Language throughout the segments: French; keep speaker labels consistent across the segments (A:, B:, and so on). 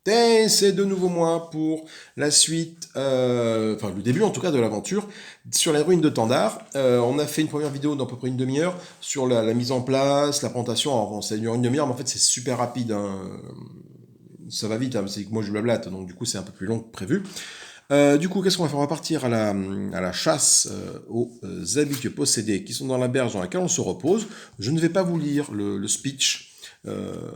A: Et c'est de nouveau moi pour la suite, enfin le début en tout cas de l'aventure sur les ruines de Tandar. On a fait une première vidéo d'à peu près une demi-heure sur la mise en place, la présentation. Alors, ça dure une demi-heure, mais en fait c'est super rapide, hein. Ça va vite, hein. C'est que moi je blablate, donc du coup c'est un peu plus long que prévu. Du coup, qu'est-ce qu'on va faire? On va partir à la chasse aux habits possédés qui sont dans la berge dans laquelle on se repose. Je ne vais pas vous lire le speech, euh,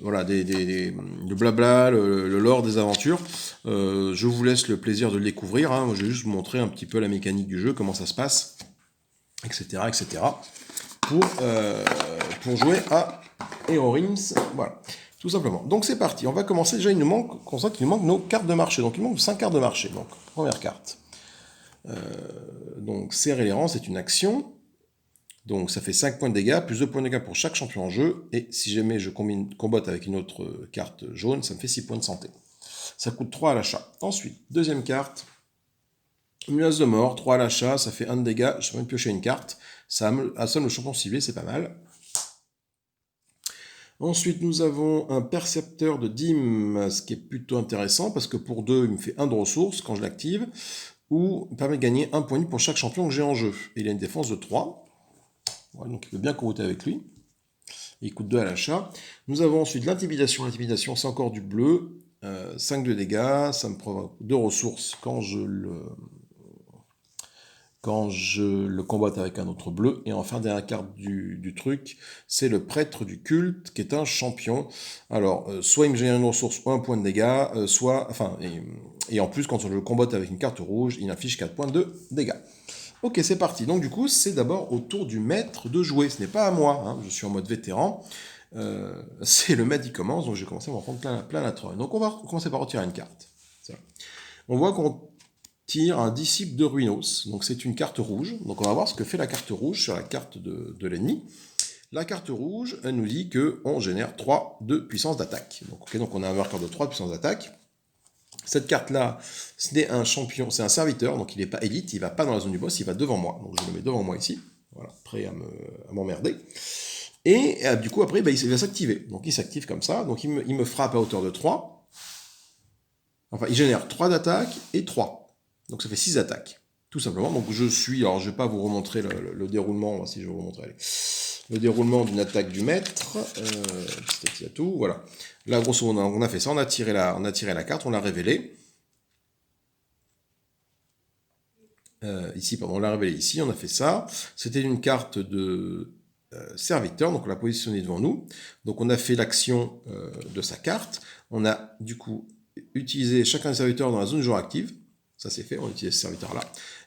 A: voilà, le blabla, le lore des aventures. Je vous laisse le plaisir de le découvrir, hein. Moi, je vais juste vous montrer un petit peu la mécanique du jeu, comment ça se passe, etc., etc. Pour jouer à Heroines, voilà. Tout simplement. Donc c'est parti, on va commencer. Déjà, il nous manque, on sent qu'il nous manque nos cartes de marché. Donc il nous manque 5 cartes de marché. Donc, première carte. Donc serrer les rangs, c'est une action. Donc ça fait 5 points de dégâts, plus 2 points de dégâts pour chaque champion en jeu. Et si jamais je combatte avec une autre carte jaune, ça me fait 6 points de santé. Ça coûte 3 à l'achat. Ensuite, deuxième carte. Une menace de mort, 3 à l'achat, ça fait 1 de dégâts. Je vais même piocher une carte. Ça assomme le champion ciblé, c'est pas mal. Ensuite, nous avons un percepteur de dîmes, ce qui est plutôt intéressant, parce que pour 2, il me fait 1 de ressources quand je l'active, ou il permet de gagner 1 point de vie pour chaque champion que j'ai en jeu. Et il a une défense de 3. Voilà, donc il peut bien comboter avec lui. Il coûte 2 à l'achat. Nous avons ensuite l'intimidation. L'intimidation, c'est encore du bleu. 5 de dégâts, ça me provoque 2 ressources quand je le combatte avec un autre bleu. Et enfin, dernière carte du truc, c'est le prêtre du culte, qui est un champion. Alors, soit il me génère une ressource ou un point de dégâts, et en plus, quand on le combatte avec une carte rouge, il affiche 4 points de dégâts. Ok, c'est parti. Donc du coup, c'est d'abord au tour du maître de jouer. Ce n'est pas à moi, hein. Je suis en mode vétéran. C'est le maître qui commence, donc je vais commencer à m'en prendre plein la trogne. Donc on va commencer par retirer une carte. On voit qu'on tire un disciple de Ruinos, donc c'est une carte rouge. Donc on va voir ce que fait la carte rouge sur la carte de l'ennemi. La carte rouge, elle nous dit qu'on génère 3 de puissance d'attaque. Donc on a un marqueur de 3 de puissance d'attaque. Cette carte-là, c'est un champion, c'est un serviteur, donc il n'est pas élite, il ne va pas dans la zone du boss, il va devant moi. Donc je le mets devant moi ici, voilà, prêt à m'emmerder. Et du coup, après, il va s'activer. Donc il s'active comme ça, donc il me frappe à hauteur de 3. Enfin, il génère 3 d'attaque et 3. Donc ça fait 6 attaques, tout simplement. Donc je suis, alors je ne vais pas vous remontrer le déroulement, si je vais vous remontrer, allez. Le déroulement d'une attaque du maître, petit à tout, voilà. Là, grosso modo, on a fait ça, on a tiré la carte, on l'a révélée. Ici, pardon, on l'a révélée ici, on a fait ça. C'était une carte de serviteur, donc on l'a positionnée devant nous. Donc on a fait l'action de sa carte. On a du coup utilisé chacun des serviteurs dans la zone joueur active. Ça c'est fait, on utilise ce serviteur-là.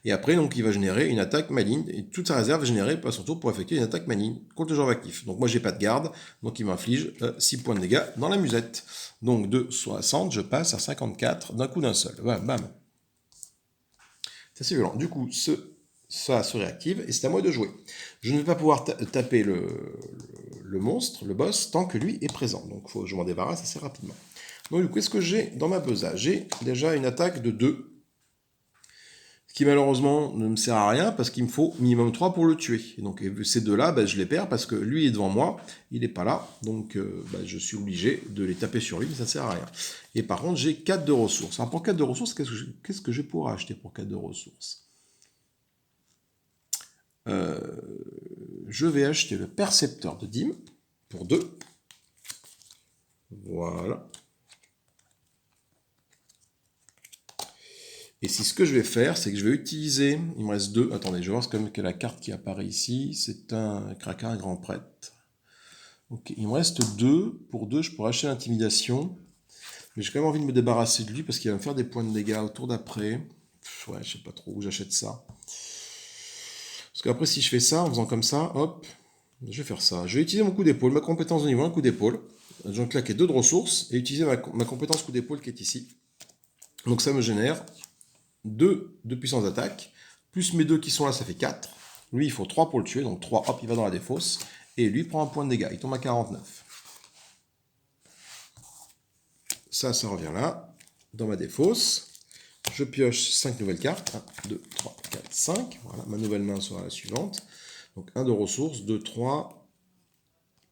A: Et après, donc, il va générer une attaque maligne. Et toute sa réserve est générée à son tour pour effectuer une attaque maligne contre le joueur actif. Donc moi, j'ai pas de garde. Donc il m'inflige 6 points de dégâts dans la musette. Donc de 60, je passe à 54 d'un coup d'un seul. Bam, bam. C'est assez violent. Du coup, ça se réactive et c'est à moi de jouer. Je ne vais pas pouvoir taper le monstre, le boss, tant que lui est présent. Donc je m'en débarrasse assez rapidement. Donc du coup, qu'est-ce que j'ai dans ma besace? J'ai déjà une attaque de 2. Ce qui malheureusement ne me sert à rien parce qu'il me faut minimum 3 pour le tuer. Et donc ces deux-là, je les perds parce que lui est devant moi, il n'est pas là, donc je suis obligé de les taper sur lui, mais ça ne sert à rien. Et par contre, j'ai 4 de ressources. Alors pour 4 de ressources, qu'est-ce que je pourrais acheter pour 4 de ressources? Je vais acheter le percepteur de dîmes pour 2. Voilà. Et si ce que je vais faire, c'est que je vais utiliser, il me reste 2, attendez, je vais voir comme que la carte qui apparaît ici, c'est un Kraka, un grand prêtre. Ok, il me reste 2, pour 2 je pourrais acheter l'intimidation, mais j'ai quand même envie de me débarrasser de lui parce qu'il va me faire des points de dégâts au tour d'après. Ouais, je sais pas trop où j'achète ça. Parce qu'après si je fais ça, en faisant comme ça, hop, je vais faire ça. Je vais utiliser mon coup d'épaule, ma compétence de niveau 1, coup d'épaule. Je vais claquer 2 de ressources et utiliser ma compétence coup d'épaule qui est ici. Donc ça me génère 2 de puissance d'attaque, plus mes 2 qui sont là, ça fait 4. Lui, il faut 3 pour le tuer, donc 3, hop, il va dans la défausse. Et lui prend un point de dégâts, il tombe à 49. Ça revient là, dans ma défausse. Je pioche 5 nouvelles cartes. 1, 2, 3, 4, 5. Voilà, ma nouvelle main sera la suivante. Donc 1 de ressources, 2, 3,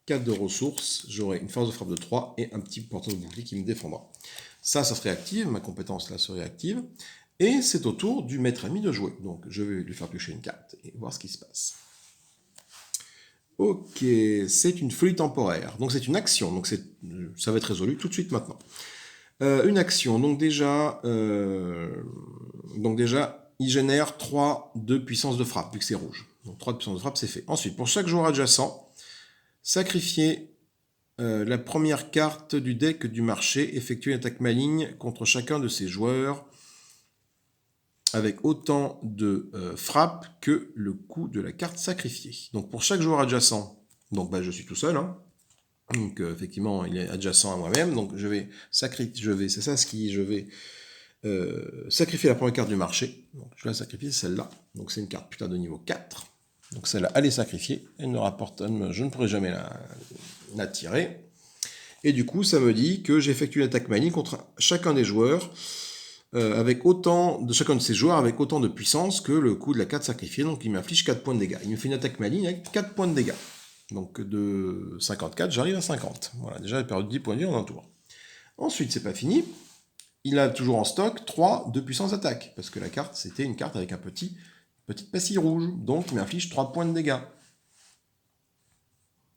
A: 4 de ressources, j'aurai une force de frappe de 3 et un petit porteur de bouclier qui me défendra. Ça se réactive, ma compétence là se réactive. Et c'est au tour du maître ennemi de jouer. Donc je vais lui faire piocher une carte et voir ce qui se passe. Ok, c'est une folie temporaire. Donc c'est une action, donc ça va être résolu tout de suite maintenant. Une action, donc déjà, il génère 3 de puissance de frappe, vu que c'est rouge. Donc 3 de puissance de frappe, c'est fait. Ensuite, pour chaque joueur adjacent, sacrifiez la première carte du deck du marché, effectuez une attaque maligne contre chacun de ses joueurs avec autant de frappe que le coût de la carte sacrifiée. Donc pour chaque joueur adjacent, donc je suis tout seul, hein. Donc effectivement il est adjacent à moi-même, donc je vais sacrifier la première carte du marché. Donc je vais la sacrifier, celle-là. Donc c'est une carte putain de niveau 4. Donc celle-là, elle est sacrifiée, je ne pourrai jamais la tirer. Et du coup, ça me dit que j'effectue une attaque maligne contre chacun des joueurs, chacun de ces joueurs avec autant de puissance que le coût de la carte sacrifiée, donc il m'inflige 4 points de dégâts. Il me fait une attaque maligne avec 4 points de dégâts. Donc de 54, j'arrive à 50. Voilà, déjà j'ai perdu 10 points de vie en un tour. Ensuite, c'est pas fini. Il a toujours en stock 3 de puissance attaque, parce que la carte, c'était une carte avec petite pastille rouge, donc il m'inflige 3 points de dégâts.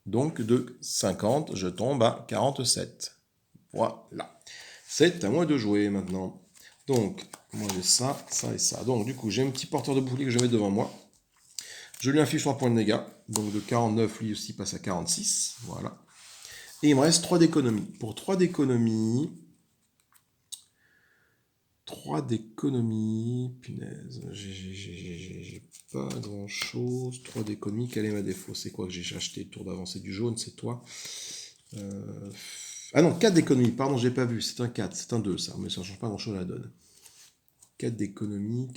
A: Donc de 50, je tombe à 47. Voilà. C'est à moi de jouer maintenant. Donc, moi j'ai ça, ça et ça. Donc du coup, j'ai un petit porteur de bouclier que je mets devant moi. Je lui inflige 3 points de dégâts. Donc de 49, lui aussi passe à 46. Voilà. Et il me reste 3 d'économie. Pour 3 d'économie... punaise, j'ai pas grand chose. 3 d'économie, quelle est ma défaut? C'est quoi que j'ai acheté? Tour d'avancée du jaune, c'est toi. Ah non, 4 d'économie, pardon, j'ai pas vu, c'est un 4, c'est un 2 ça, mais ça ne change pas grand chose à la donne. 4 d'économie.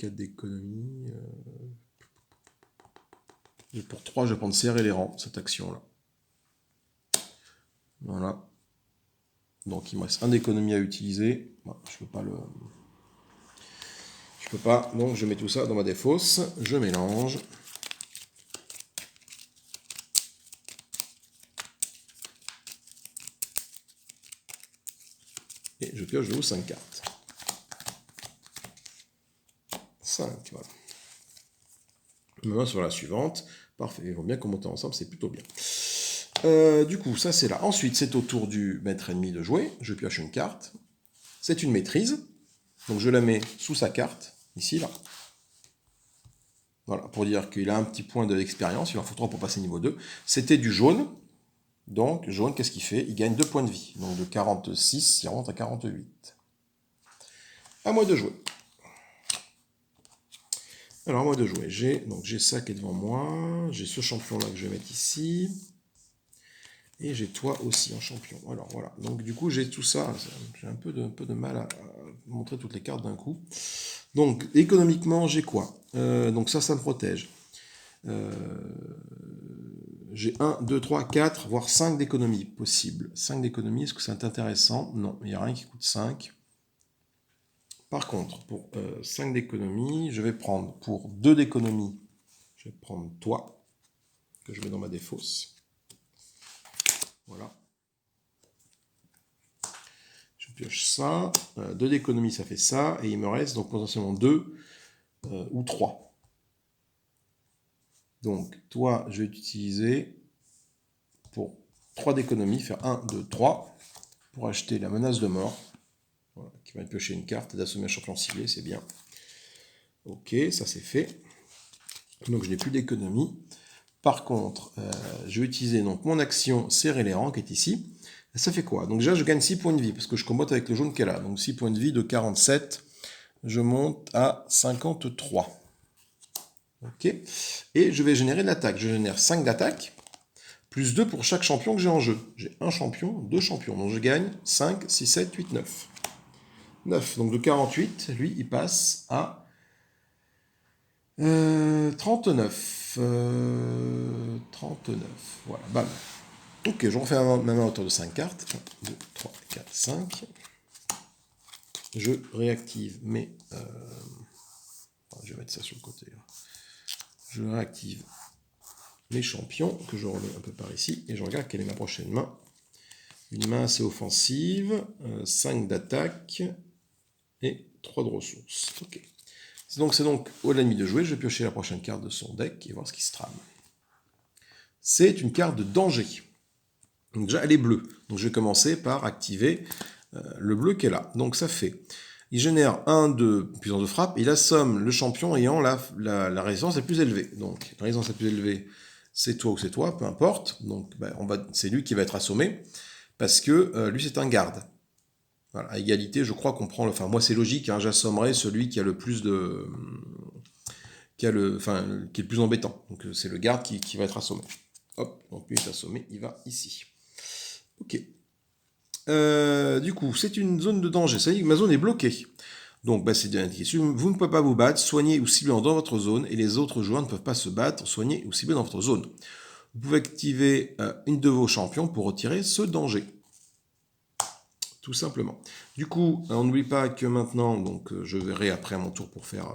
A: Et pour 3, je vais prendre serrer les rangs, cette action-là. Voilà. Donc il me reste un d'économie à utiliser. Bon, je peux pas, donc je mets tout ça dans ma défausse, je mélange. Et je pioche de haut 5 cartes. 5, voilà. Maintenant sur la suivante. Parfait, ils vont bien commenter ensemble, c'est plutôt bien. Du coup, ça c'est là. Ensuite, c'est au tour du maître ennemi de jouer. Je pioche une carte. C'est une maîtrise. Donc je la mets sous sa carte, ici, là. Voilà, pour dire qu'il a un petit point d'expérience, il en faut 3 pour passer niveau 2. C'était du jaune. Donc, jaune, qu'est-ce qu'il fait? Il gagne 2 points de vie. Donc de 46, il remonte à 48. À moi de jouer. Alors, à moi de jouer. J'ai ça qui est devant moi. J'ai ce champion-là que je vais mettre ici. Et j'ai toi aussi en champion. Alors voilà. Donc du coup, j'ai tout ça. J'ai un peu de mal à montrer toutes les cartes d'un coup. Donc, économiquement, j'ai quoi? Donc ça me protège. J'ai 1, 2, 3, 4, voire 5 d'économie possible. 5 d'économie, est-ce que c'est intéressant? Non, il n'y a rien qui coûte 5. Par contre, pour 5 d'économie, je vais prendre pour 2 d'économie, je vais prendre toi, que je mets dans ma défausse. Voilà. Je pioche ça. 2 d'économie, ça fait ça. Et il me reste donc potentiellement 2 ou 3. Donc, toi, je vais t'utiliser pour 3 d'économie, faire 1, 2, 3, pour acheter la menace de mort, voilà, qui va me piocher une carte et d'assommer un champion ciblé, c'est bien. Ok, ça c'est fait. Donc, je n'ai plus d'économie. Par contre, je vais utiliser donc mon action serrer les rangs, qui est ici. Et ça fait quoi? Donc déjà, je gagne 6 points de vie, parce que je combatte avec le jaune qu'elle a. Donc 6 points de vie de 47, je monte à 53. Ok. Et je vais générer de l'attaque. Je génère 5 d'attaque, plus 2 pour chaque champion que j'ai en jeu. J'ai un champion, 2 champions. Donc je gagne 5, 6, 7, 8, 9. 9. Donc de 48, lui, il passe à 39. 39. Voilà, bam. Ok, je refais ma main à hauteur de 5 cartes. 1, 2, 3, 4, 5. Je réactive mes... je vais mettre ça sur le côté. Je réactive mes champions, que je remets un peu par ici, et je regarde quelle est ma prochaine main. Une main assez offensive, 5 d'attaque, et 3 de ressources. Ok. C'est donc au l'ennemi de jouer, je vais piocher la prochaine carte de son deck et voir ce qui se trame. C'est une carte de danger. Donc déjà, elle est bleue. Donc je vais commencer par activer le bleu qui est là. Donc ça fait, il génère 1 de puissance de frappe, il assomme le champion ayant la résistance la plus élevée. Donc la résistance la plus élevée, c'est toi ou c'est toi, peu importe. Donc c'est lui qui va être assommé, parce que lui c'est un garde. Voilà, à égalité, je crois qu'on prend enfin moi c'est logique, hein, j'assommerai celui qui a le plus de... qui est le plus embêtant. Donc c'est le garde qui va être assommé. Hop, donc lui est assommé, il va ici. Ok. Du coup, c'est une zone de danger. Ça veut dire que ma zone est bloquée. Donc, c'est bien indiqué. Vous ne pouvez pas vous battre, soigner ou cibler dans votre zone, et les autres joueurs ne peuvent pas se battre, soigner ou cibler dans votre zone. Vous pouvez activer une de vos champions pour retirer ce danger. Tout simplement. Du coup, on n'oublie pas que maintenant, donc, je verrai après à mon tour pour faire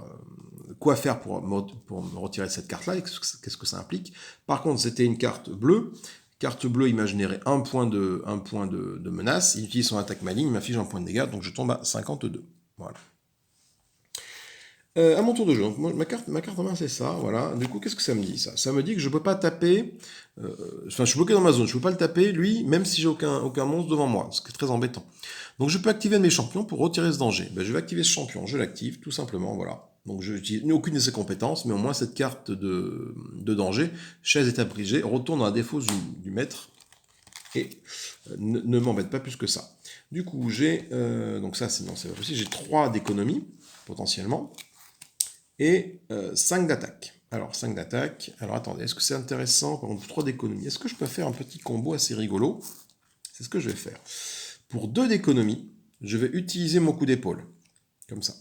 A: quoi faire pour me retirer cette carte-là, et qu'est-ce que ça implique. Par contre, c'était une carte bleue. Carte bleue, il m'a généré un point de menace. Il utilise son attaque maligne, il m'affiche un point de dégâts, donc je tombe à 52. Voilà. À mon tour de jeu, donc ma carte en main c'est ça, voilà. Du coup, qu'est-ce que ça me dit ça? Ça me dit que je peux pas taper, je suis bloqué dans ma zone, je peux pas le taper, lui, même si j'ai aucun monstre devant moi, ce qui est très embêtant. Donc je peux activer mes champions pour retirer ce danger. Ben, je vais activer ce champion, je l'active, tout simplement, voilà. Donc je n'utilise aucune de ses compétences, mais au moins cette carte de danger, chaise et abrigée, retourne dans la défausse du maître, et ne m'embête pas plus que ça. Du coup, j'ai, donc ça c'est pas possible, j'ai 3 d'économie, potentiellement, et 5 d'attaque. Alors 5 d'attaque, alors attendez, est-ce que c'est intéressant, par exemple 3 d'économie, est-ce que je peux faire un petit combo assez rigolo? C'est ce que je vais faire. Pour 2 d'économie, je vais utiliser mon coup d'épaule, comme ça.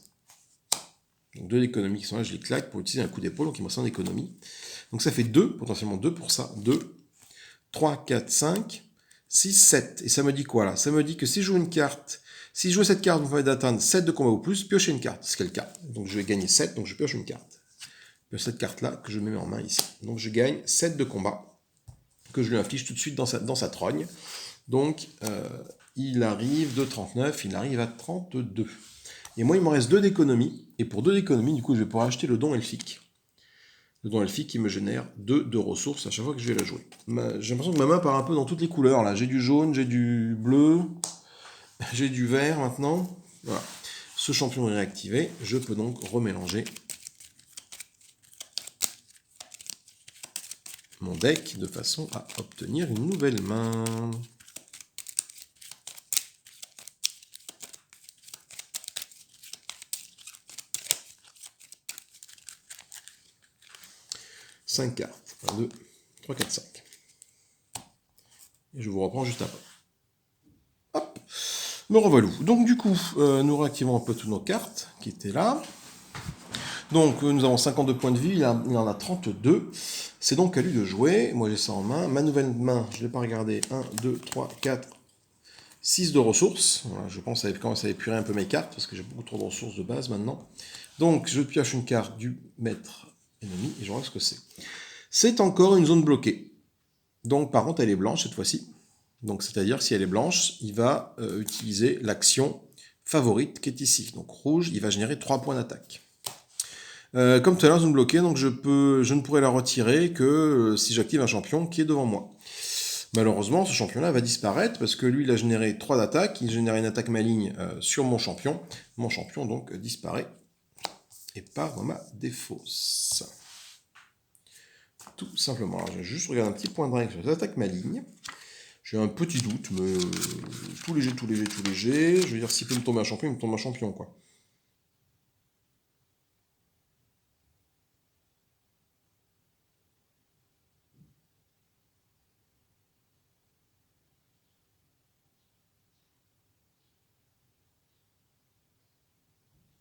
A: Donc 2 d'économie qui sont là, je les claque pour utiliser un coup d'épaule, donc il me reste en économie. Donc ça fait 2, potentiellement 2 pour ça, 2, 3, 4, 5, 6, 7. Et ça me dit quoi là? Ça me dit que si je joue une carte, si je joue cette carte, vous pouvez d'atteindre 7 de combat ou plus, piocher une carte, ce qui est le cas. Donc je vais gagner 7, donc je pioche une carte. Cette carte-là que je mets en main ici. Donc je gagne 7 de combat, que je lui inflige tout de suite dans sa trogne. Donc il arrive de 39, il arrive à 32. Et moi il me reste 2 d'économie, et pour 2 d'économie, du coup je vais pouvoir acheter le don elfique. Le don elfique qui me génère 2 de ressources à chaque fois que je vais la jouer. J'ai l'impression que ma main part un peu dans toutes les couleurs là. J'ai du jaune, j'ai du bleu, j'ai du vert maintenant. Voilà. Ce champion est réactivé. Je peux donc remélanger mon deck de façon à obtenir une nouvelle main. Cinq cartes. 1, 2, 3, 4, 5. Et je vous reprends juste après. Hop. Me revoilà. Donc du coup, nous réactivons un peu toutes nos cartes qui étaient là. Donc nous avons 52 points de vie, il en a 32. C'est donc à lui de jouer. Moi j'ai ça en main. Ma nouvelle main, je ne l'ai pas regardé. 1, 2, 3, 4, 6 de ressources. Voilà, je pense que ça commence à épurer un peu mes cartes parce que j'ai beaucoup trop de ressources de base maintenant. Donc je pioche une carte du maître ennemi et je vois ce que c'est. C'est encore une zone bloquée. Donc par contre elle est blanche cette fois-ci. Donc c'est-à-dire si elle est blanche, il va utiliser l'action favorite qui est ici. Donc rouge, il va générer 3 points d'attaque. Comme tout à l'heure, zone bloquée, donc je ne pourrai la retirer que si j'active un champion qui est devant moi. Malheureusement, ce champion-là va disparaître parce que lui, il a généré 3 d'attaque, il génère une attaque maligne sur mon champion. Mon champion, donc, disparaît et part dans ma défausse. Tout simplement. Alors, je vais juste regarder un petit point de règle sur les attaques malignes. J'ai un petit doute, mais tout léger. Je veux dire, s'il peut me tomber un champion, il me tombe un champion, quoi.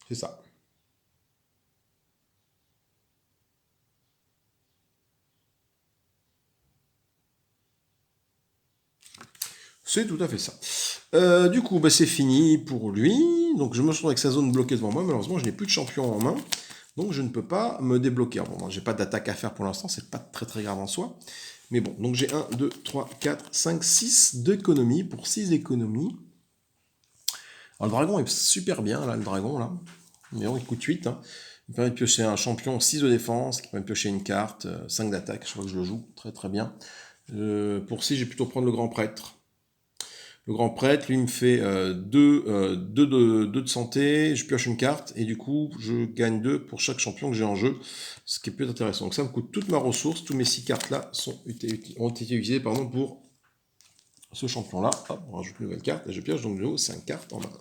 A: C'est ça. C'est tout à fait ça. Du coup, c'est fini pour lui. Donc je me retrouve avec sa zone bloquée devant moi. Malheureusement, je n'ai plus de champion en main. Donc je ne peux pas me débloquer. Alors, bon, j'ai pas d'attaque à faire pour l'instant, c'est pas très très grave en soi. Mais bon, donc j'ai 1, 2, 3, 4, 5, 6 d'économie pour 6 économies. Alors le dragon est super bien, là, le dragon, là. Mais bon, il coûte 8. Hein. Il permet de piocher un champion 6 de défense, qui permet de piocher une carte, 5 d'attaque, je crois que je le joue très très bien. Pour 6, j'ai plutôt prendre le grand prêtre. Le grand prêtre, lui, me fait 2 de santé, je pioche une carte, et du coup, je gagne 2 pour chaque champion que j'ai en jeu, ce qui est plus intéressant. Donc ça me coûte toute ma ressource, tous mes 6 cartes-là ont été utilisées pour ce champion-là. Hop, on rajoute une nouvelle carte, et je pioche donc de nouveau 5 cartes en main.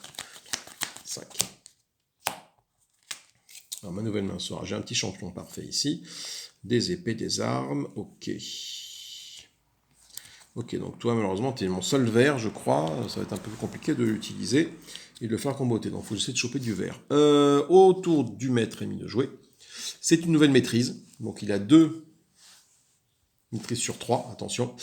A: 5. Alors ma nouvelle main sera, j'ai un petit champion parfait ici, des épées, des armes, ok. Ok, donc toi, malheureusement, tu es mon seul vert, je crois. Ça va être un peu compliqué de l'utiliser et de le faire comboter. Donc, il faut essayer de choper du vert. Autour du maître Rémi de jouer. C'est une nouvelle maîtrise. Donc, il a 2 maîtrises sur 3. Attention.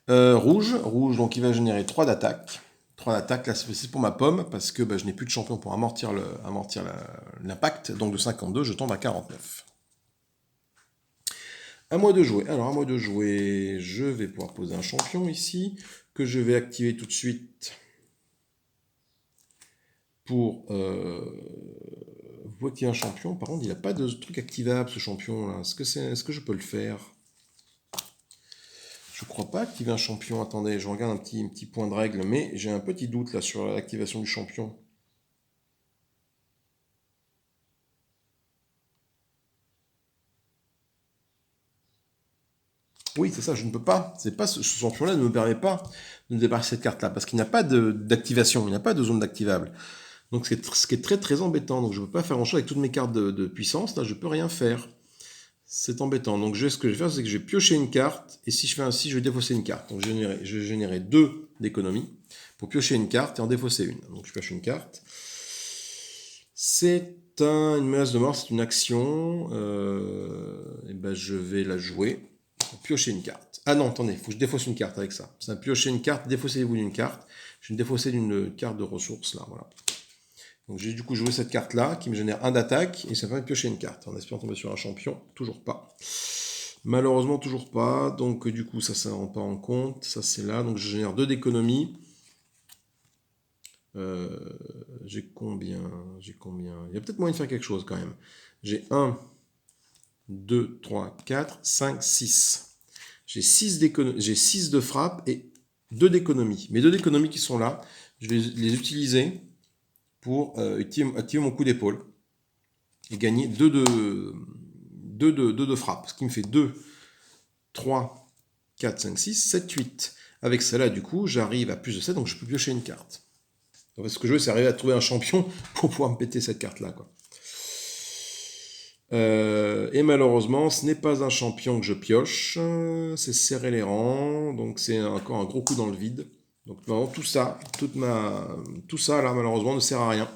A: Rouge, donc il va générer 3 d'attaque. 3 d'attaque, là, c'est pour ma pomme, parce que je n'ai plus de champion pour amortir l'impact. Donc, de 52, je tombe à 49. À moi de jouer. Alors, à moi de jouer, je vais pouvoir poser un champion ici, que je vais activer tout de suite pour... vous voyez qu'il y a un champion. Par contre, il n'a pas de truc activable, ce champion-là. Est-ce que je peux le faire? Je crois pas activer un champion. Attendez, je regarde un petit point de règle, mais j'ai un petit doute là sur l'activation du champion. Oui, c'est ça, je ne peux pas. C'est pas ce champion-là ne me permet pas de me débarrasser de cette carte-là, parce qu'il n'a pas d'activation, il n'a pas de zone d'activable. Donc ce qui est très très embêtant. Donc je ne peux pas faire grand-chose avec toutes mes cartes de puissance. Là, je ne peux rien faire. C'est embêtant. Donc ce que je vais faire, c'est que je vais piocher une carte. Et si je fais ainsi, je vais défausser une carte. Donc je vais générer 2 d'économie pour piocher une carte et en défausser une. Donc je pioche une carte. C'est une menace de mort, c'est une action. Et je vais la jouer pour piocher une carte. Ah non, attendez, il faut que je défausse une carte avec ça. C'est un piocher une carte, défaussez-vous d'une carte. Je vais me défausser d'une carte de ressources là, voilà. Donc j'ai du coup joué cette carte-là, qui me génère 1 d'attaque, et ça permet de piocher une carte, en espérant tomber sur un champion. Toujours pas. Malheureusement, toujours pas. Donc du coup, ça ne rend pas en compte. Ça, c'est là. Donc je génère 2 d'économie. J'ai combien? Il y a peut-être moyen de faire quelque chose quand même. J'ai 1, 2, 3, 4, 5, 6. J'ai 6 de frappe et 2 d'économie. Mes 2 d'économie qui sont là, je vais les utiliser pour activer mon coup d'épaule et gagner 2 de frappe. Ce qui me fait 2, 3, 4, 5, 6, 7, 8. Avec celle-là, du coup, j'arrive à plus de 7, donc je peux piocher une carte. Donc, ce que je veux, c'est arriver à trouver un champion pour pouvoir me péter cette carte-là, quoi. Et malheureusement, ce n'est pas un champion que je pioche, c'est serrer les rangs, donc c'est encore un gros coup dans le vide. Donc vraiment tout ça, tout ça là malheureusement ne sert à rien.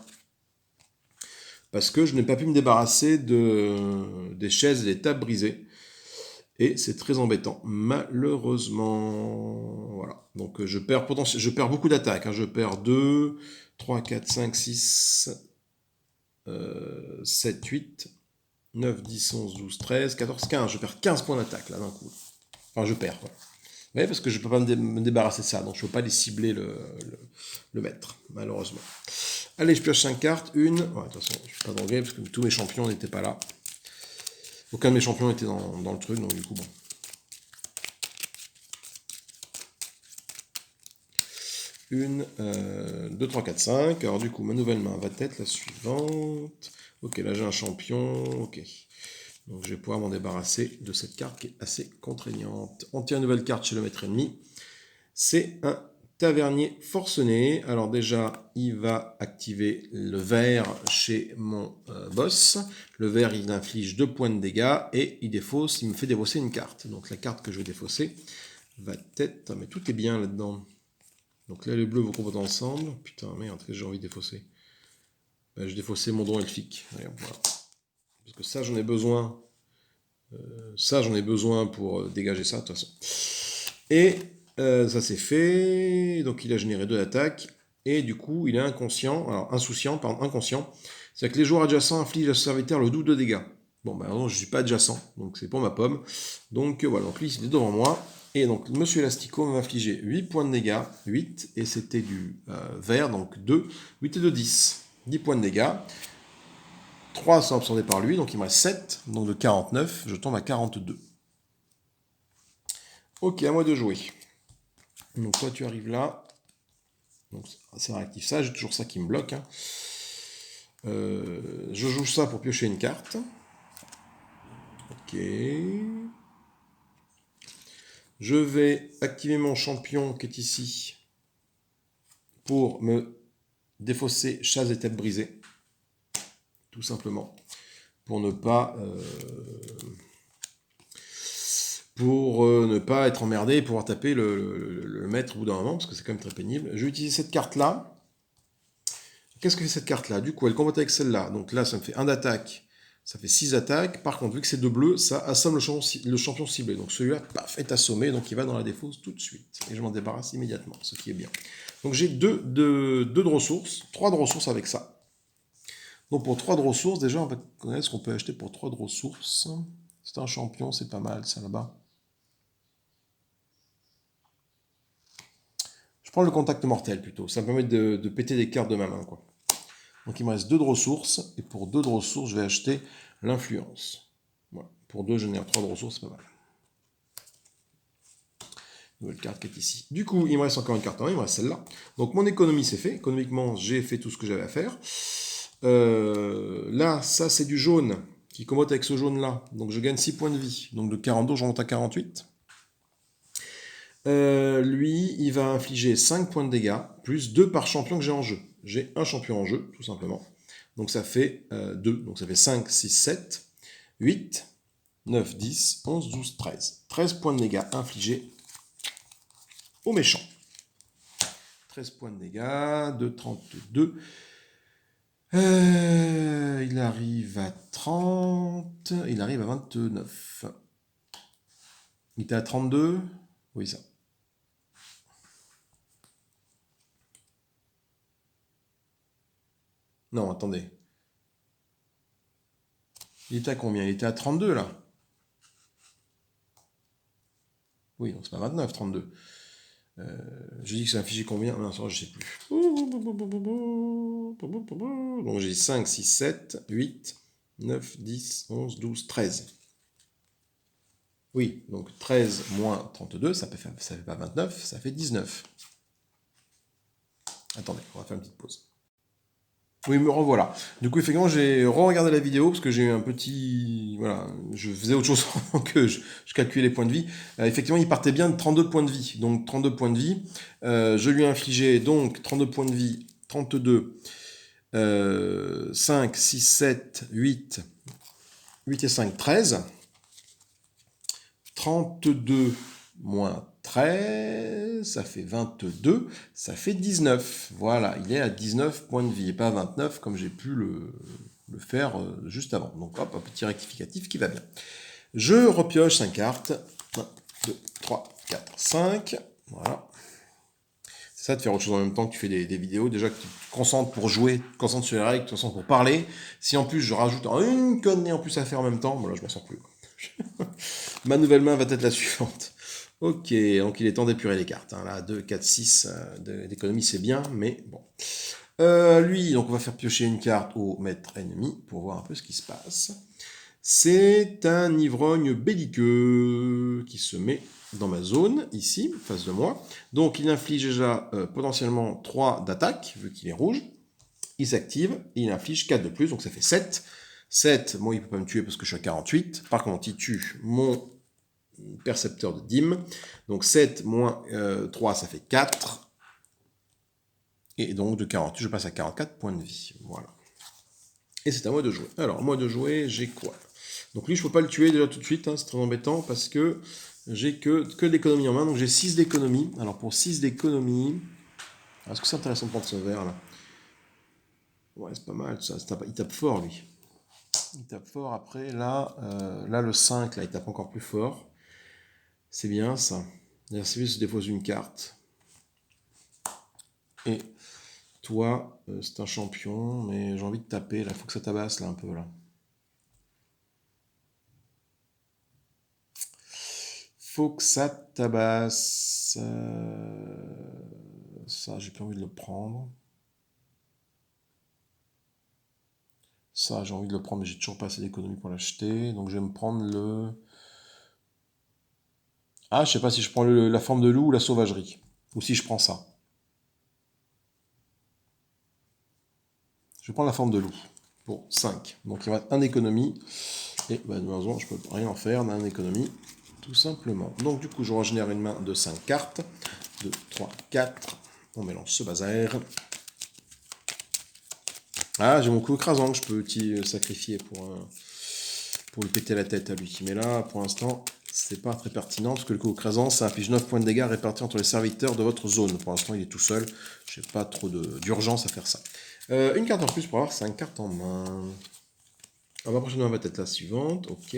A: Parce que je n'ai pas pu me débarrasser des chaises et des tables brisées. Et c'est très embêtant, malheureusement. Voilà. Donc je perds beaucoup d'attaques. Hein. Je perds 2, 3, 4, 5, 6, 7, 8, 9, 10, 11, 12, 13, 14, 15. Je perds 15 points d'attaque là d'un coup. Enfin, je perds. Quoi. Oui, parce que je ne peux pas me débarrasser de ça. Donc je ne peux pas les cibler le maître, malheureusement. Allez, je pioche 5 cartes. Une. Ouais, de toute façon, je ne suis pas dans le game parce que tous mes champions n'étaient pas là. Aucun de mes champions était dans le truc, donc du coup, bon. Une, 2, 3, 4, 5. Alors du coup, ma nouvelle main va être la suivante. Ok, là j'ai un champion. Ok. Donc je vais pouvoir m'en débarrasser de cette carte qui est assez contraignante. On tient une nouvelle carte chez le maître ennemi. C'est un tavernier forcené. Alors déjà, il va activer le vert chez mon boss. Le vert, il inflige 2 points de dégâts et il me fait défausser une carte. Donc la carte que je vais défausser va être... Mais tout est bien là-dedans. Donc là, les bleus vont combattre ensemble. Putain, merde, qu'est-ce que j'ai envie de défausser? Je défaussais mon don elfique. Voilà. Parce que ça, j'en ai besoin. Ça, j'en ai besoin pour dégager ça, de toute façon. Et ça, c'est fait. Donc, il a généré 2 attaques. et du coup, il est inconscient, alors insouciant, pardon, inconscient. C'est-à-dire que les joueurs adjacents infligent à ce serviteur le double de dégâts. Bon, ben non, je ne suis pas adjacent, donc c'est pour ma pomme. Donc voilà, donc lui, il est devant moi. Et donc, Monsieur Elastico m'a infligé 8 points de dégâts, 8, et c'était du vert, donc 2, 8 et 2, 10. 10 points de dégâts. 3 sont absorbés par lui, donc il me reste 7, donc de 49, je tombe à 42. Ok, à moi de jouer. Donc toi, tu arrives là. Donc c'est réactif ça, j'ai toujours ça qui me bloque. Hein. Je joue ça pour piocher une carte. Ok. Je vais activer mon champion qui est ici pour me défausser chasse et tête brisée. Tout simplement. Pour ne pas être emmerdé et pouvoir taper le maître au bout d'un moment, parce que c'est quand même très pénible. Je vais utiliser cette carte-là. Qu'est-ce que fait cette carte-là? Du coup, elle combat avec celle-là. Donc là, ça me fait 1 d'attaque. Ça fait 6 attaques. Par contre, vu que c'est 2 bleus, ça assomme le champion ciblé. Donc celui-là, paf, est assommé. Donc il va dans la défausse tout de suite. Et je m'en débarrasse immédiatement, ce qui est bien. Donc j'ai 2 de ressources. 3 de ressources avec ça. Donc pour 3 de ressources, déjà, on va connaître ce qu'on peut acheter pour 3 de ressources. C'est un champion, c'est pas mal, ça là-bas. Je prends le contact mortel plutôt. Ça me permet de péter des cartes de ma main, quoi. Donc il me reste 2 de ressources, et pour 2 de ressources, je vais acheter l'influence. Voilà. Pour 2, je génère 3 de ressources, c'est pas mal. Nouvelle carte qui est ici. Du coup, il me reste encore une carte en main, il me reste celle-là. Donc mon économie, c'est fait. Économiquement, j'ai fait tout ce que j'avais à faire. Là, ça, c'est du jaune, qui combatte avec ce jaune-là. Donc je gagne 6 points de vie. Donc de 42, je remonte à 48. Lui, il va infliger 5 points de dégâts, plus 2 par champion que j'ai en jeu. J'ai un champion en jeu, tout simplement. Donc ça fait 2. Donc ça fait 5, 6, 7, 8, 9, 10, 11, 12, 13. 13 points de dégâts infligés au méchant. 13 points de dégâts, de 32. Il arrive à 30. Il arrive à 29. Il était à 32. Oui, ça. Non, attendez. Il était à combien? Il était à 32 là. Oui, donc c'est pas 29, 32. Je dis que c'est infligé combien? Non, ça, je sais plus. Donc j'ai 5, 6, 7, 8, 9, 10, 11, 12, 13. Oui, donc 13 moins 32, ça fait pas 29, ça fait 19. Attendez, on va faire une petite pause. Oui, me revoilà. Du coup, effectivement, j'ai re-regardé la vidéo parce que j'ai eu un petit. Voilà, je faisais autre chose pendant que je calculais les points de vie. Effectivement, il partait bien de 32 points de vie. Donc, 32 points de vie. Je lui ai infligé donc 32 points de vie, 32, 5, 6, 7, 8, 8 et 5, 13. 32 moins 13, ça fait 22, ça fait 19. Voilà, il est à 19 points de vie et pas 29 comme j'ai pu le faire juste avant. Donc hop, un petit rectificatif qui va bien. Je repioche 5 cartes. 1, 2, 3, 4, 5. Voilà. C'est ça de faire autre chose en même temps que tu fais des vidéos. Déjà que tu te concentres pour jouer, tu te concentres sur les règles, tu te concentres pour parler. Si en plus je rajoute une connerie en plus à faire en même temps, bon là je m'en sors plus. Ma nouvelle main va être la suivante. Ok, donc il est temps d'épurer les cartes. Hein. Là, 2, 4, 6 d'économie, c'est bien, mais bon. Lui, donc on va faire piocher une carte au maître ennemi pour voir un peu ce qui se passe. C'est un ivrogne belliqueux qui se met dans ma zone, ici, face de moi. Donc il inflige déjà potentiellement 3 d'attaque, vu qu'il est rouge. Il s'active, il inflige 4 de plus, donc ça fait 7. 7, moi il ne peut pas me tuer parce que je suis à 48. Par contre, il tue mon percepteur de dîmes. Donc 7 moins 3, ça fait 4. Et donc de 48, je passe à 44 points de vie. Voilà. Et c'est à moi de jouer. Alors, moi de jouer, j'ai quoi? Donc lui, je ne peux pas le tuer déjà tout de suite, hein, c'est très embêtant parce que j'ai que de l'économie en main. Donc j'ai 6 d'économie. Alors pour 6 d'économie, est-ce que c'est intéressant de prendre ce vert là? Ouais, c'est pas mal ça. Il tape fort lui. Il tape fort après. Là, là le 5, là, il tape encore plus fort. C'est bien ça. D'ailleurs, c'est se dépose une carte. Et Toi, c'est un champion, mais j'ai envie de taper, là, faut que ça tabasse, là, un peu, là. Faut que ça tabasse. Ça, j'ai pas envie de le prendre. Ça, j'ai envie de le prendre, mais j'ai toujours pas assez d'économie pour l'acheter. Donc, je vais me prendre le... Ah, je sais pas si je prends la forme de loup ou la sauvagerie. Ou si je prends ça. Je vais prendre la forme de loup. Pour 5. Donc, il va être 1 d'économie. Et, bah, malheureusement, je peux rien en faire d'un économie. Tout simplement. Donc, du coup, je régénère une main de 5 cartes. 2, 3, 4. On mélange ce bazar. Ah, j'ai mon coup écrasant que je peux sacrifier pour lui péter la tête à lui. Mais là, pour l'instant, c'est pas très pertinent, parce que le coup écrasant, ça inflige 9 points de dégâts répartis entre les serviteurs de votre zone. Pour l'instant, il est tout seul. J'ai pas trop d'urgence à faire ça. Une carte en plus pour avoir 5 cartes en main. Alors, ma prochaine main va être la suivante. Ok.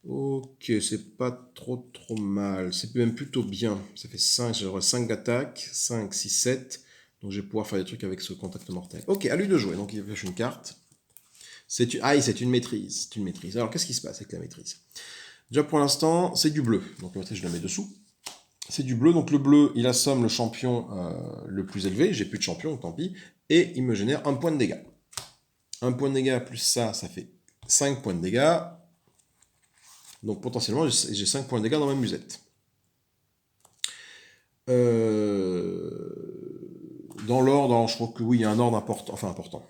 A: Ok, c'est pas trop mal. C'est même plutôt bien. Ça fait 5, j'aurai 5 d'attaque. 5, 6, 7. Donc je vais pouvoir faire des trucs avec ce contact mortel. Ok, à lui de jouer. Donc il pioche une carte. C'est une maîtrise. C'est une maîtrise. Alors qu'est-ce qui se passe avec la maîtrise? Déjà pour l'instant, c'est du bleu. Donc la maîtrise, je la mets dessous. C'est du bleu. Donc le bleu, il assomme le champion le plus élevé. J'ai plus de champion, tant pis. Et il me génère 1 point de dégâts. 1 point de dégâts plus ça fait 5 points de dégâts. Donc potentiellement, j'ai 5 points de dégâts dans ma musette. Dans l'ordre, je crois que oui, il y a un ordre important. Enfin, important.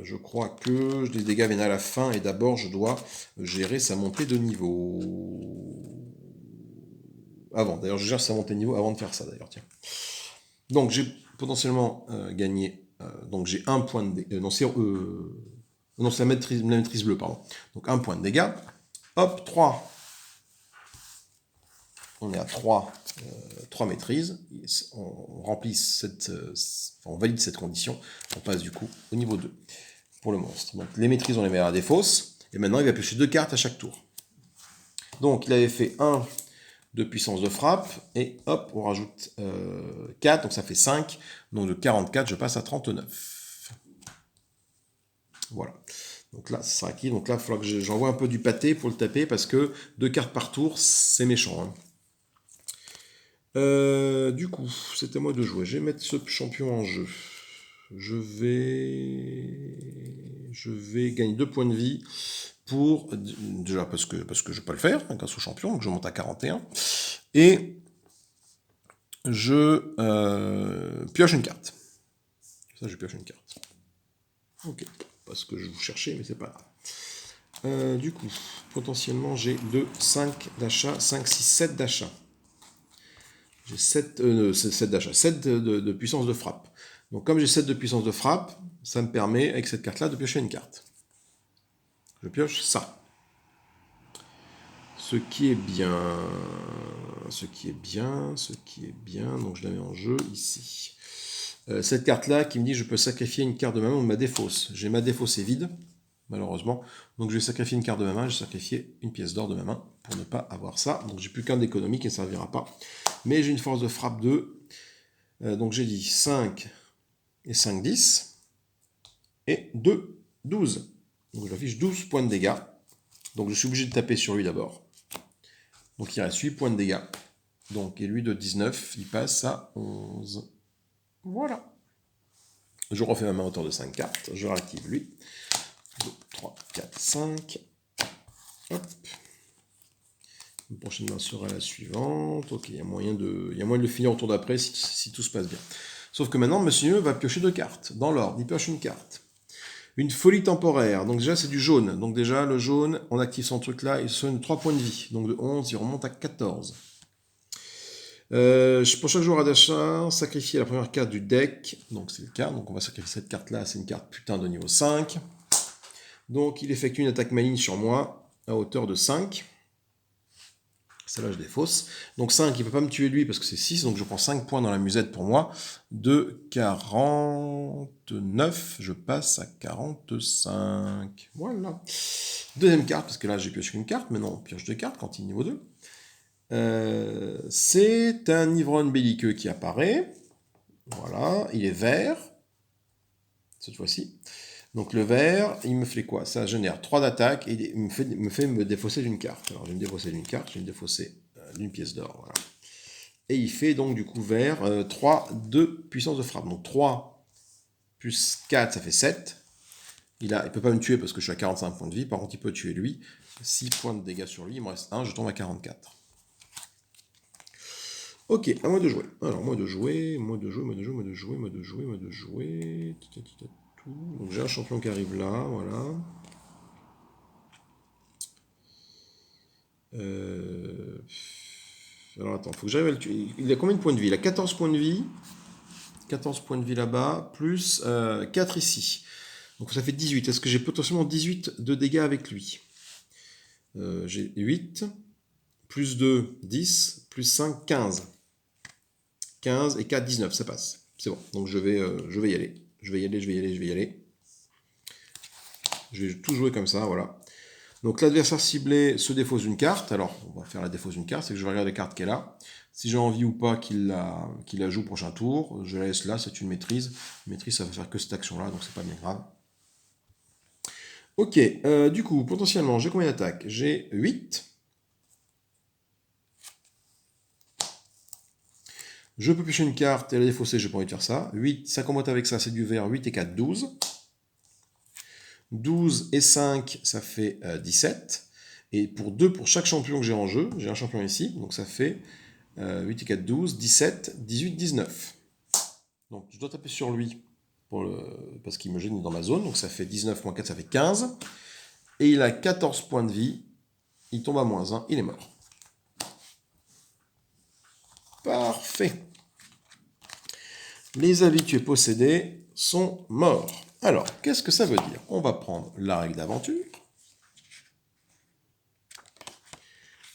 A: Je crois que les dégâts viennent à la fin et d'abord je dois gérer sa montée de niveau. Avant, d'ailleurs, je gère sa montée de niveau avant de faire ça, d'ailleurs, tiens. Donc, j'ai potentiellement gagné. Donc, j'ai 1 point de dégâts. Non, c'est la maîtrise bleue, pardon. Donc, 1 point de dégâts. Hop, 3. On est à 3 maîtrises. On remplit on valide cette condition. On passe du coup au niveau 2 pour le monstre. Donc les maîtrises, on les met à des fausses. Et maintenant, il va piocher 2 cartes à chaque tour. Donc il avait fait 1 de puissance de frappe. Et hop, on rajoute 4. Donc ça fait 5. Donc de 44, je passe à 39. Voilà. Donc là, c'est acquis. Donc là, il va falloir que j'envoie un peu du pâté pour le taper. Parce que 2 cartes par tour, c'est méchant. Hein. Du coup, c'est à moi de jouer. Je vais mettre ce champion en jeu. Je vais gagner 2 points de vie pour... Déjà parce que je ne vais pas le faire, hein, grâce au champion, donc je monte à 41. Et je pioche une carte. Ça, je pioche une carte. Ok, pas ce que je vous cherchais, mais c'est pas grave. Du coup, potentiellement, j'ai 2, 5 d'achat, 5, 6, 7 d'achat. J'ai 7 d'achat, 7 de puissance de frappe. Donc comme j'ai 7 de puissance de frappe, ça me permet, avec cette carte-là, de piocher une carte. Je pioche ça. Ce qui est bien. Donc je la mets en jeu ici. Cette carte-là qui me dit que je peux sacrifier une carte de ma main ou de ma défausse. J'ai ma défausse est vide, malheureusement. Donc je vais sacrifier une carte de ma main, je vais sacrifier une pièce d'or de ma main pour ne pas avoir ça. Donc j'ai plus qu'un d'économie qui ne servira pas. Mais j'ai une force de frappe 2. Donc j'ai dit 5 et 5, 10. Et 2, 12. Donc j'affiche 12 points de dégâts. Donc je suis obligé de taper sur lui d'abord. Donc il reste 8 points de dégâts. Donc et lui de 19, il passe à 11. Voilà. Je refais ma main à hauteur de 5 cartes. Je réactive lui. 2, 3, 4, 5. Hop. La prochaine main sera la suivante. Ok, il y a moyen de le finir au tour d'après si tout se passe bien. Sauf que maintenant, monsieur va piocher 2 cartes. Dans l'ordre, il pioche une carte. Une folie temporaire. Donc déjà, c'est du jaune. Donc déjà, le jaune, on active son truc là, il sonne 3 points de vie. Donc de 11, il remonte à 14. Pour chaque joueur d'achat, sacrifier la première carte du deck. Donc c'est le cas. Donc on va sacrifier cette carte-là. C'est une carte putain de niveau 5. Donc il effectue une attaque maligne sur moi à hauteur de 5. Celle-là, je défausse. Donc 5, il ne peut pas me tuer lui parce que c'est 6. Donc je prends 5 points dans la musette pour moi. De 49, je passe à 45. Voilà. Deuxième carte, parce que là j'ai pioché une carte. Maintenant on pioche 2 cartes quand il est niveau 2. C'est un ivrogne belliqueux qui apparaît. Voilà, il est vert, cette fois-ci. Donc le vert, il me fait quoi? Ça génère 3 d'attaque et il me fait me défausser d'une carte. Alors je vais me défausser d'une carte, je vais me défausser d'une pièce d'or. Voilà. Et il fait donc du coup vert 3 de puissance de frappe. Donc 3 plus 4, ça fait 7. Il ne peut pas me tuer parce que je suis à 45 points de vie. Par contre, il peut tuer lui. 6 points de dégâts sur lui. Il me reste 1, je tombe à 44. Ok, à moi de jouer. Alors, moi de jouer. Donc j'ai un champion qui arrive là, voilà. Alors attends, faut que j'arrive à le tuer. Il a combien de points de vie? Il a 14 points de vie. 14 points de vie là-bas, plus 4 ici. Donc ça fait 18. Est-ce que j'ai potentiellement 18 de dégâts avec lui? J'ai 8, plus 2, 10, plus 5, 15. 15 et 4, 19, ça passe. C'est bon, donc je vais y aller. Je vais y aller. Je vais tout jouer comme ça, voilà. Donc l'adversaire ciblé se défausse une carte. Alors, on va faire la défausse d'une carte, c'est que je vais regarder les cartes qu'elle a. Si j'ai envie ou pas qu'il la joue au prochain tour, je la laisse là, c'est une maîtrise. Une maîtrise, ça va faire que cette action-là, donc c'est pas bien grave. Ok, du coup, potentiellement, j'ai combien d'attaques? J'ai 8. Je peux piocher une carte et la défausser, j'ai pas envie de faire ça. 8, ça combatte avec ça, c'est du vert. 8 et 4, 12. 12 et 5, ça fait 17. Et pour 2 pour chaque champion que j'ai en jeu, j'ai un champion ici, donc ça fait 8 et 4, 12, 17, 18, 19. Donc je dois taper sur lui parce qu'il me gêne dans ma zone, donc ça fait 19 moins 4, ça fait 15. Et il a 14 points de vie, il tombe à moins 1, il est mort. Parfait. Les habitués possédés sont morts. Alors, qu'est-ce que ça veut dire? On va prendre la règle d'aventure.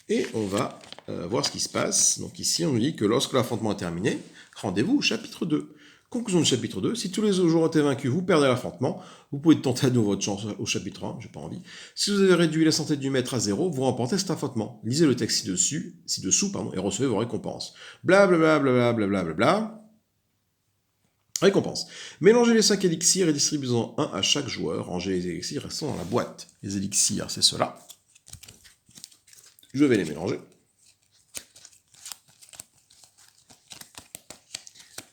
A: Et on va voir ce qui se passe. Donc ici, on nous dit que lorsque l'affrontement est terminé, rendez-vous au chapitre 2. Conclusion du chapitre 2. Si tous les joueurs ont été vaincus, vous perdez l'affrontement. Vous pouvez tenter à nouveau votre chance au chapitre 1, j'ai pas envie. Si vous avez réduit la santé du maître à 0, vous remportez cet affrontement. Lisez le texte ci-dessous, et recevez vos récompenses. Blablabla, blablabla. Récompense. Mélangez les 5 élixirs et distribuez-en un à chaque joueur. Rangez les élixirs restant dans la boîte. Les élixirs, c'est cela. Je vais les mélanger.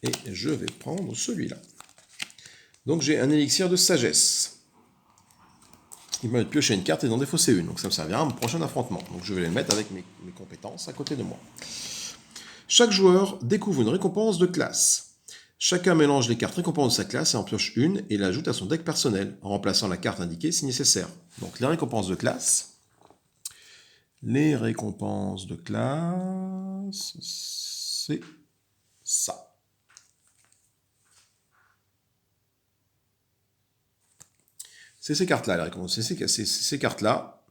A: Et je vais prendre celui-là. Donc j'ai un élixir de sagesse. Il m'a pioché une carte et d'en défausser une. Donc ça me servira à mon prochain affrontement. Donc je vais les mettre avec mes compétences à côté de moi. Chaque joueur découvre une récompense de classe. Chacun mélange les cartes récompenses de sa classe et en pioche une et l'ajoute à son deck personnel, en remplaçant la carte indiquée si nécessaire. Donc les récompenses de classe. Les récompenses de classe, c'est ça. C'est ces cartes-là, les récompenses. C'est ces cartes-là.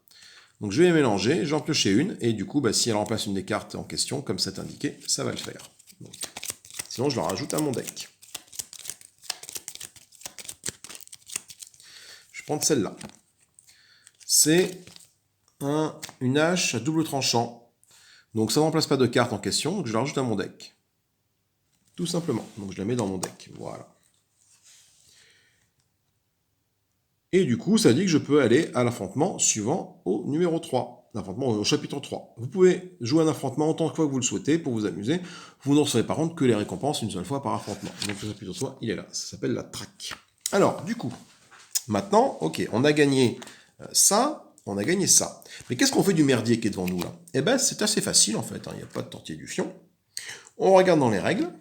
A: Donc je vais les mélanger, j'en piocher une, et du coup, si elle remplace une des cartes en question, comme c'est indiqué, ça va le faire. Donc, sinon, je le rajoute à mon deck. Je vais prendre celle-là. C'est une hache à double tranchant. Donc ça ne remplace pas de carte en question, donc je la rajoute à mon deck. Tout simplement. Donc je la mets dans mon deck. Voilà. Et du coup, ça dit que je peux aller à l'affrontement suivant au numéro 3. L'affrontement au chapitre 3. Vous pouvez jouer un affrontement autant de fois que vous le souhaitez pour vous amuser. Vous ne recevez par contre que les récompenses une seule fois par affrontement. Donc le chapitre 3, il est là. Ça s'appelle la traque. Alors, du coup, maintenant, ok, on a gagné ça, on a gagné ça. Mais qu'est-ce qu'on fait du merdier qui est devant nous là? Eh ben, c'est assez facile en fait. Il n'y a pas de tortiller du fion. On regarde dans les règles.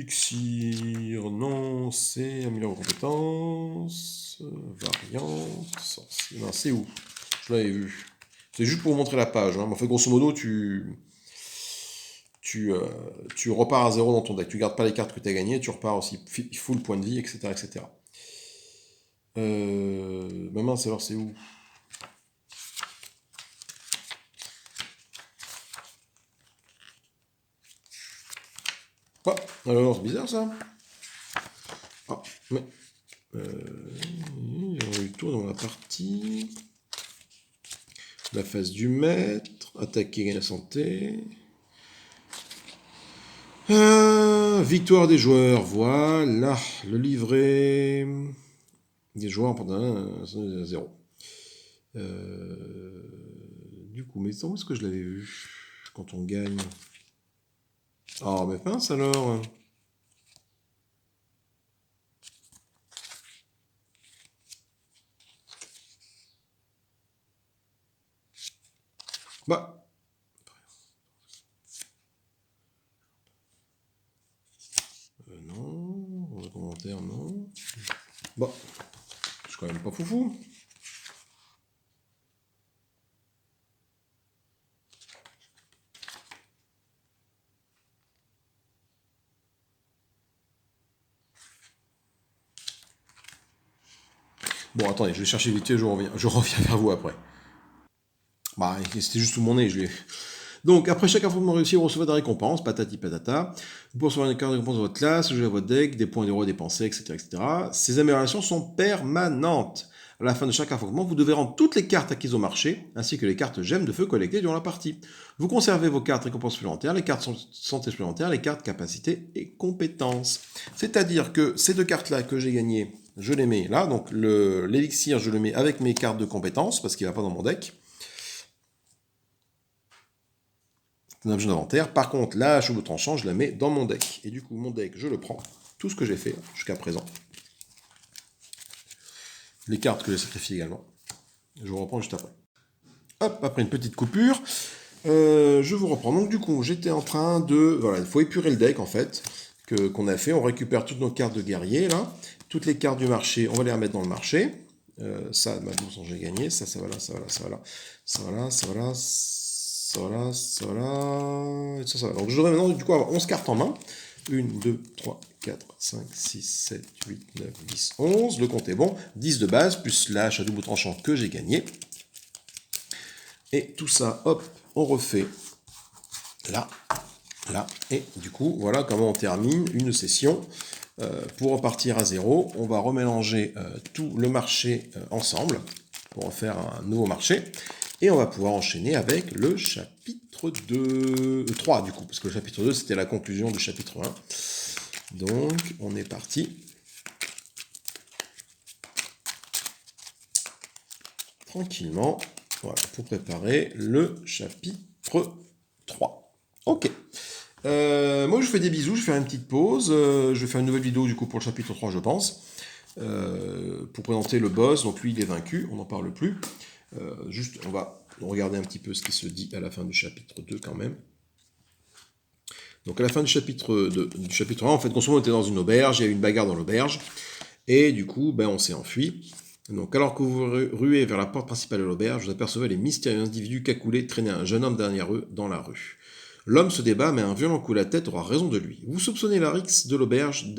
A: Elixir, non, c'est améliore vos compétences, variante, sorcier, non, c'est où? Je l'avais vu. C'est juste pour vous montrer la page. Hein. En fait, grosso modo, tu repars à 0 dans ton deck. Tu gardes pas les cartes que tu as gagnées, tu repars aussi full point de vie, etc. etc. Ma main, alors c'est où? Ah, alors c'est bizarre ça. Ah, mais... il y a eu le tour dans la partie. La phase du maître. Attaquer, gagner la santé. Victoire des joueurs, voilà. Le livret des joueurs pendant 0. Du coup, mais où est-ce que je l'avais vu quand on gagne? Oh, mais mince alors. Bah. Non. Dans les commentaires, non. Bah. Je suis quand même pas foufou. Bon, attendez, je vais chercher vite fait, je reviens vers vous après. Bah, c'était juste sous mon nez, je l'ai. Donc, après chaque affrontement réussi, vous recevez des récompenses, patati patata. Vous pouvez recevoir une carte de récompense de votre classe, jouer à votre deck, des points d'héros dépensés, etc., etc. Ces améliorations sont permanentes. À la fin de chaque affrontement, vous devez rendre toutes les cartes acquises au marché, ainsi que les cartes gemmes de feu collectées durant la partie. Vous conservez vos cartes récompenses supplémentaires, les cartes santé supplémentaires, les cartes capacité et compétences. C'est-à-dire que ces deux cartes-là que j'ai gagnées, je les mets là. Donc, l'élixir, je le mets avec mes cartes de compétences, parce qu'il ne va pas dans mon deck. Un objet d'inventaire. Par contre, la hache au bout tranchant, je la mets dans mon deck. Et du coup, mon deck, je le prends. Tout ce que j'ai fait jusqu'à présent. Les cartes que j'ai sacrifiées également. Je vous reprends juste après. Hop, après une petite coupure. Je vous reprends. Donc du coup, j'étais en train de... Voilà, il faut épurer le deck en fait, qu'on a fait. On récupère toutes nos cartes de guerrier là. Toutes les cartes du marché, on va les remettre dans le marché. Ça, ma j'ai gagné. Ça va là, ça va là, ça va là. Ça va là, ça va là. Ça va là, ça va là. Et ça va. Donc je devrais maintenant du coup avoir 11 cartes en main. 1, 2, 3, 4, 5, 6, 7, 8, 9, 10, 11. Le compte est bon. 10 de base, plus la hache à double tranchant que j'ai gagné. Et tout ça, hop, on refait là, là. Et du coup, voilà comment on termine une session. Pour repartir à zéro, on va remélanger tout le marché ensemble pour en faire un nouveau marché. Et on va pouvoir enchaîner avec le chapitre 3 du coup, parce que le chapitre 2 c'était la conclusion du chapitre 1. Donc on est parti. Tranquillement, voilà, pour préparer le chapitre 3. Ok. Moi je vous fais des bisous, je vais faire une petite pause. Je vais faire une nouvelle vidéo du coup pour le chapitre 3 je pense. Pour présenter le boss, donc lui il est vaincu, on n'en parle plus. Juste, on va regarder un petit peu ce qui se dit à la fin du chapitre 2 quand même. Donc à la fin du chapitre 1, en fait, grosso modo, on était dans une auberge, il y a eu une bagarre dans l'auberge, et du coup, ben, on s'est enfui. Donc alors que vous ruez vers la porte principale de l'auberge, vous apercevez les mystérieux individus cagoulés traîner un jeune homme derrière eux dans la rue. L'homme se débat, mais un violent coup à la tête aura raison de lui. Vous soupçonnez la rixe de l'auberge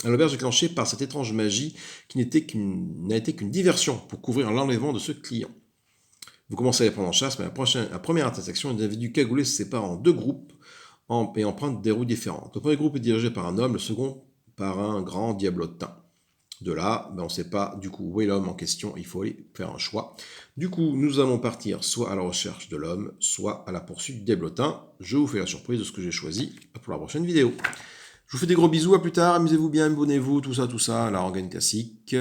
A: déclenchée par cette étrange magie qui n'a été qu'une diversion pour couvrir l'enlèvement de ce client. Vous commencez à les prendre en chasse, mais à la première intersection, les individus cagoulés se séparent en deux groupes et empruntent des routes différentes. Le premier groupe est dirigé par un homme, le second par un grand diablotin. De là, on ne sait pas du coup où est l'homme en question, il faut aller faire un choix. Du coup, nous allons partir soit à la recherche de l'homme, soit à la poursuite du diablotin. Je vous fais la surprise de ce que j'ai choisi pour la prochaine vidéo. Je vous fais des gros bisous, à plus tard, amusez-vous bien, abonnez-vous, tout ça, la rengaine classique.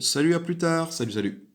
A: Salut, à plus tard, salut.